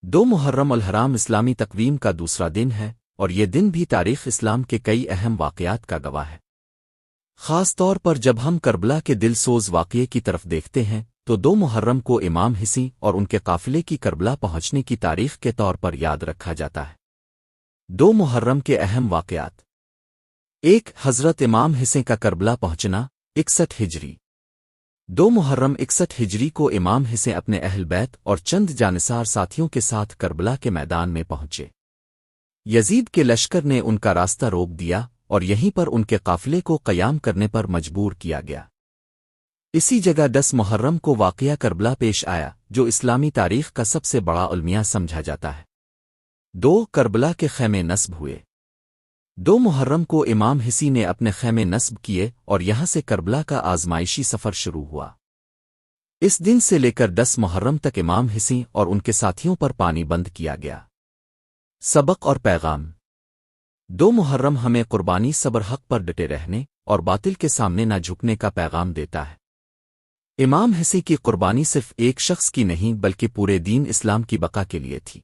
دو محرم الحرام اسلامی تقویم کا دوسرا دن ہے، اور یہ دن بھی تاریخ اسلام کے کئی اہم واقعات کا گواہ ہے۔ خاص طور پر جب ہم کربلا کے دل سوز واقعے کی طرف دیکھتے ہیں تو 2 محرم کو امام حسین اور ان کے قافلے کی کربلا پہنچنے کی تاریخ کے طور پر یاد رکھا جاتا ہے۔ 2 محرم کے اہم واقعات: 1 حضرت امام حسین کا کربلا پہنچنا 61 ہجری۔ 2 محرم 61 ہجری کو امام حسین اپنے اہل بیت اور چند جانصار ساتھیوں کے ساتھ کربلا کے میدان میں پہنچے۔ یزید کے لشکر نے ان کا راستہ روک دیا اور یہیں پر ان کے قافلے کو قیام کرنے پر مجبور کیا گیا۔ اسی جگہ 10 محرم کو واقعہ کربلا پیش آیا، جو اسلامی تاریخ کا سب سے بڑا المیہ سمجھا جاتا ہے۔ 2 کربلا کے خیمے نصب ہوئے۔ 2 محرم کو امام حسین نے اپنے خیمے نصب کیے اور یہاں سے کربلا کا آزمائشی سفر شروع ہوا۔ اس دن سے لے کر 10 محرم تک امام حسین اور ان کے ساتھیوں پر پانی بند کیا گیا۔ سبق اور پیغام: 2 محرم ہمیں قربانی صبر حق پر ڈٹے رہنے اور باطل کے سامنے نہ جھکنے کا پیغام دیتا ہے۔ امام حسین کی قربانی صرف ایک شخص کی نہیں بلکہ پورے دین اسلام کی بقا کے لیے تھی۔